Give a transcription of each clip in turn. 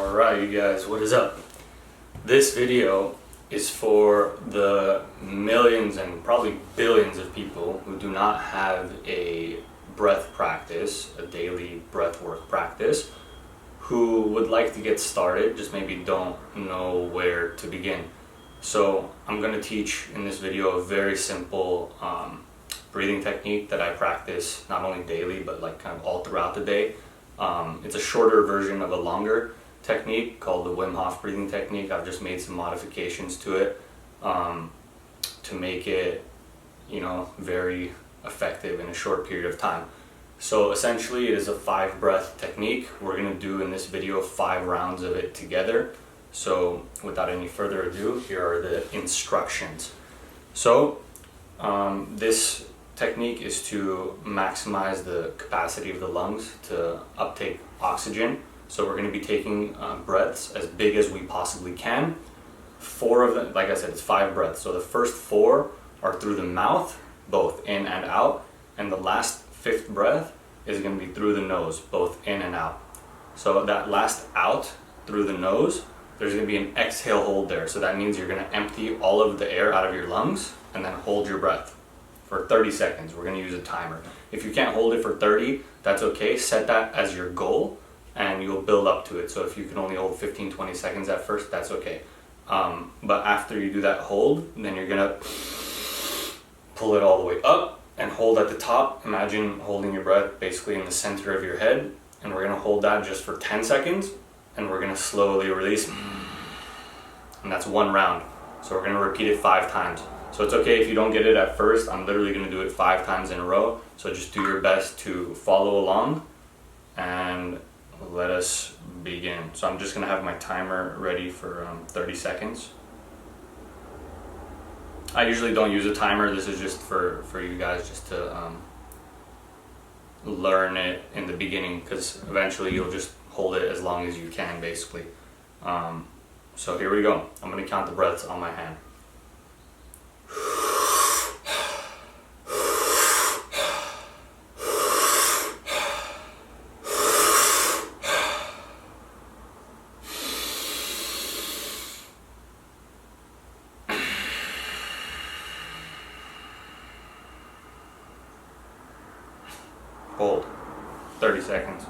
Alright you guys, what is up? This video is for the millions and probably billions of people who do not have a breath practice, a daily breath work practice, who would like to get started, just maybe don't know where to begin. So I'm going to teach in this video a very simple breathing technique that I practice not only daily but like kind of all throughout the day. It's a shorter version of a longer technique called the Wim Hof breathing technique. I've just made some modifications to it to make it, very effective in a short period of time. So essentially it is a 5 breath technique. We're going to do in this video 5 rounds of it together. So without any further ado, here are the instructions. So this technique is to maximize the capacity of the lungs to uptake oxygen. So we're going to be taking breaths as big as we possibly can. 4 of them, like I said, it's 5 breaths. So the first 4 are through the mouth, both in and out. And the last 5th breath is going to be through the nose, both in and out. So that last out through the nose, there's going to be an exhale hold there. So that means you're going to empty all of the air out of your lungs and then hold your breath for 30 seconds. We're going to use a timer. If you can't hold it for 30, that's okay. Set that as your goal and you'll build up to it. So if you can only hold 15-20 seconds at first, that's okay. But after you do that hold, then you're going to pull it all the way up and hold at the top. Imagine holding your breath basically in the center of your head, and we're going to hold that just for 10 seconds and we're going to slowly release, and that's 1 round. So we're going to repeat it 5 times. So it's okay if you don't get it at first. I'm literally going to do it 5 times in a row. So just do your best to follow along and let us begin. So I'm just going to have my timer ready for 30 seconds. I usually don't use a timer. This is just for you guys just to learn it in the beginning, because eventually you'll just hold it as long as you can basically. So here we go. I'm going to count the breaths on my hand. Hold 30 seconds.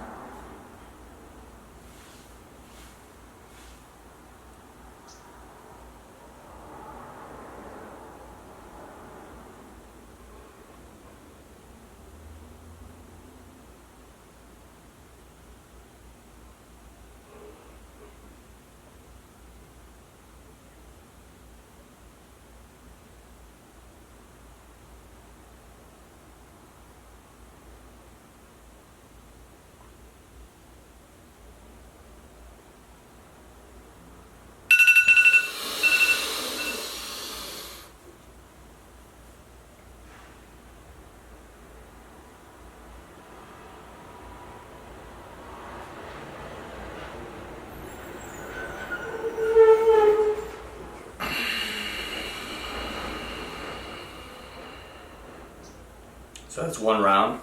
So that's 1 round.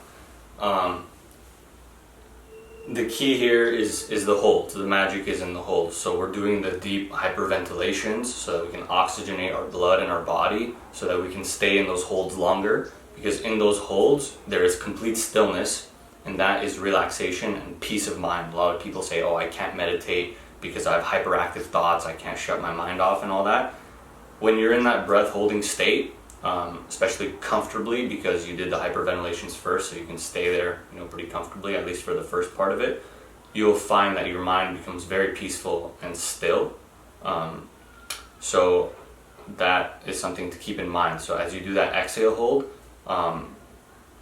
The key here is the hold. So the magic is in the hold. So we're doing the deep hyperventilations so that we can oxygenate our blood in our body so that we can stay in those holds longer, because in those holds there is complete stillness, and that is relaxation and peace of mind. A lot of people say, oh, I can't meditate because I have hyperactive thoughts, I can't shut my mind off and all that. When you're in that breath holding state, especially comfortably, because you did the hyperventilations first, so you can stay there, pretty comfortably, at least for the first part of it, you'll find that your mind becomes very peaceful and still. So that is something to keep in mind. So as you do that exhale hold,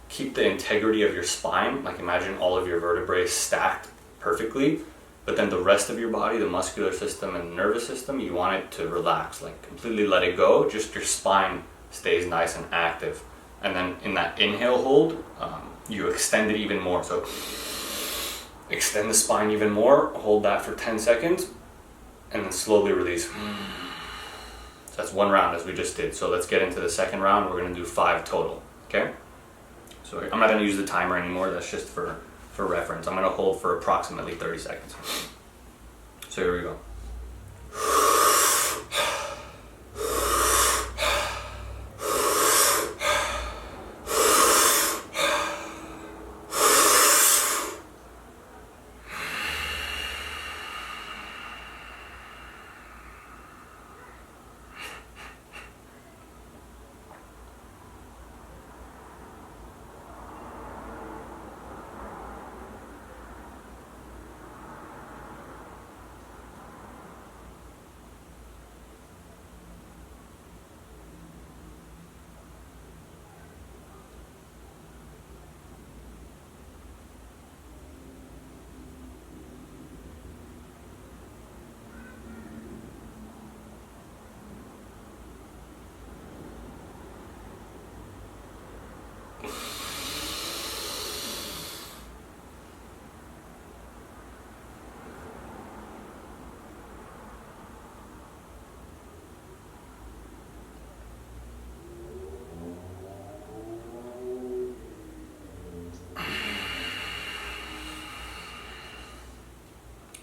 keep the integrity of your spine. Like imagine all of your vertebrae stacked perfectly, but then the rest of your body, the muscular system and the nervous system, you want it to relax, like completely let it go. Just your spine stays nice and active. And then in that inhale hold, you extend it even more. So extend the spine even more, hold that for 10 seconds, and then slowly release. So that's 1 round as we just did. So let's get into the second round. We're going to do 5 total, okay? So I'm not going to use the timer anymore. That's just for reference. I'm going to hold for approximately 30 seconds. So here we go.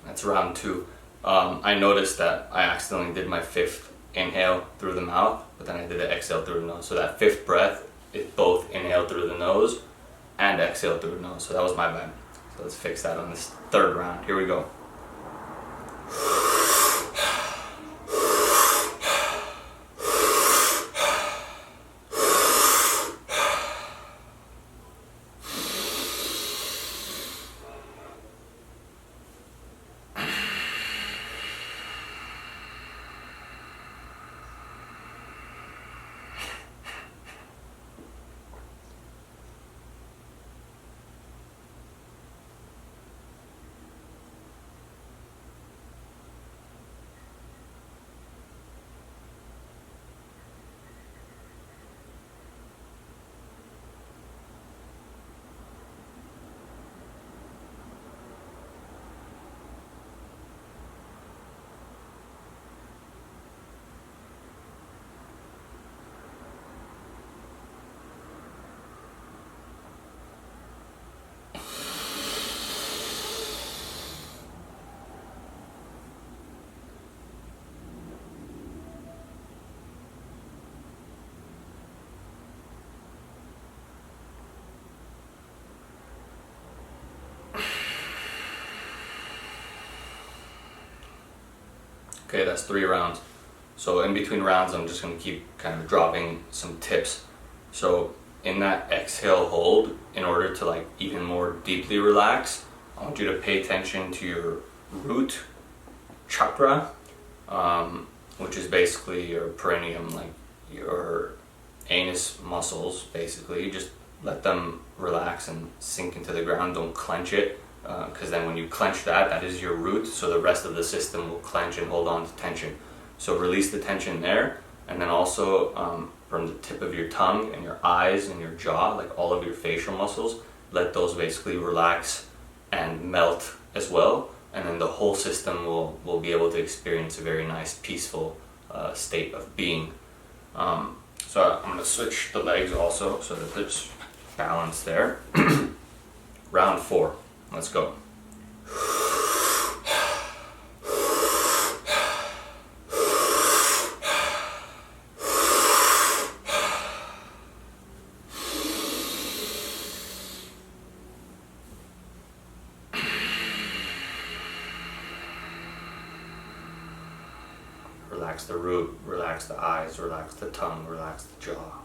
That's round 2. I noticed that I accidentally did my 5th inhale through the mouth, but then I did the exhale through the nose. So that 5th breath is both inhale through the nose and exhale through the nose. So that was my bad. So let's fix that on this 3rd round. Here we go. Okay, that's 3 rounds. So in between rounds, I'm just going to keep kind of dropping some tips. So in that exhale hold, in order to like even more deeply relax, I want you to pay attention to your root chakra, which is basically your perineum, like your anus muscles, basically. Just let them relax and sink into the ground. Don't clench it, because then when you clench that, that is your root, so the rest of the system will clench and hold on to tension. So release the tension there, and then also from the tip of your tongue and your eyes and your jaw, like all of your facial muscles, let those basically relax and melt as well, and then the whole system will be able to experience a very nice peaceful state of being. So I'm going to switch the legs also so that there's balance there. Round 4, let's go. Relax the root, relax the eyes, relax the tongue, relax the jaw.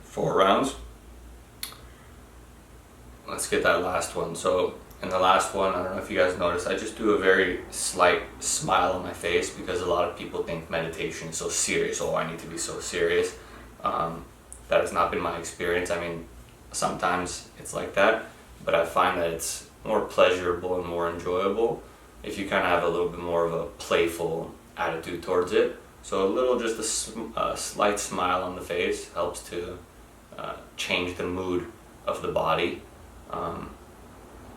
4 rounds. Let's get that last one. So in the last one, I don't know if you guys noticed, I just do a very slight smile on my face because a lot of people think meditation is so serious. Oh, I need to be so serious. That has not been my experience. I mean, sometimes it's like that, but I find that it's more pleasurable and more enjoyable if you kind of have a little bit more of a playful attitude towards it. So a little, just a slight smile on the face helps to change the mood of the body.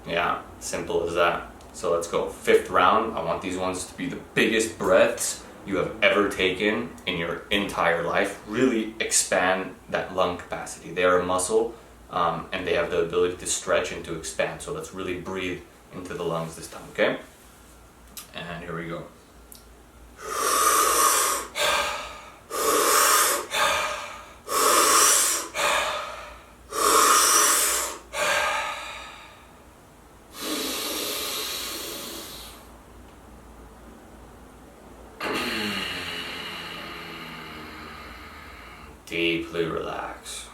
Yeah, simple as that. So let's go. 5th round. I want these ones to be the biggest breaths you have ever taken in your entire life. Really expand that lung capacity. They are a muscle, and they have the ability to stretch and to expand. So let's really breathe into the lungs this time, okay? And here we go. Deeply relax.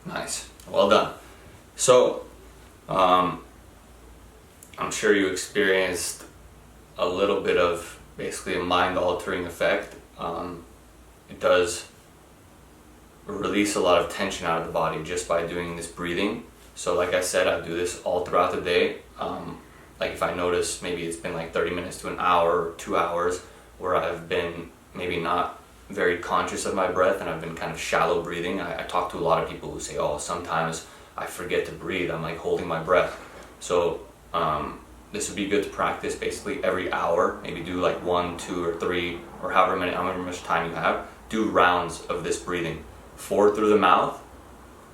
Nice. Well done. So, I'm sure you experienced a little bit of basically a mind-altering effect. It does release a lot of tension out of the body just by doing this breathing. So like I said, I do this all throughout the day. Like if I notice maybe it's been like 30 minutes to an hour or 2 hours where I've been maybe not very conscious of my breath and I've been kind of shallow breathing. I talk to a lot of people who say, oh, sometimes I forget to breathe. I'm like holding my breath. So this would be good to practice basically every hour. Maybe do like 1, 2, or 3, or however much time you have. Do rounds of this breathing. 4 through the mouth,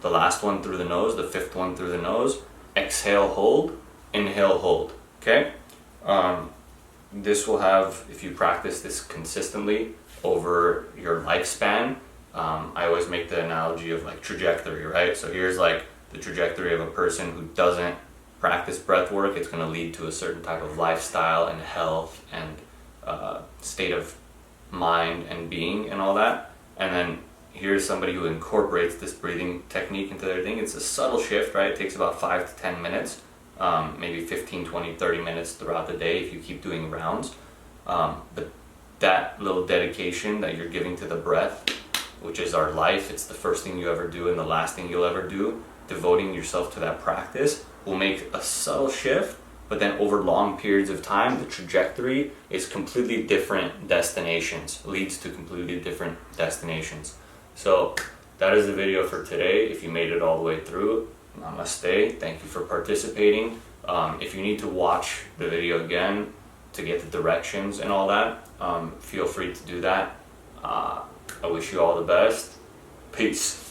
the last one through the nose, the 5th one through the nose. Exhale, hold, inhale, hold. Okay? This will have, if you practice this consistently over your lifespan, I always make the analogy of like trajectory, right? So here's like the trajectory of a person who doesn't practice breath work. It's going to lead to a certain type of lifestyle and health and state of mind and being and all that. And then here's somebody who incorporates this breathing technique into their thing. It's a subtle shift, right? It takes about 5 to 10 minutes, maybe 15, 20, 30 minutes throughout the day if you keep doing rounds. But that little dedication that you're giving to the breath, which is our life, it's the first thing you ever do and the last thing you'll ever do, devoting yourself to that practice will make a subtle shift, but then over long periods of time, the trajectory is completely different destinations, leads to completely different destinations. So that is the video for today. If you made it all the way through, namaste, thank you for participating. If you need to watch the video again to get the directions and all that, feel free to do that. I wish you all the best. Peace.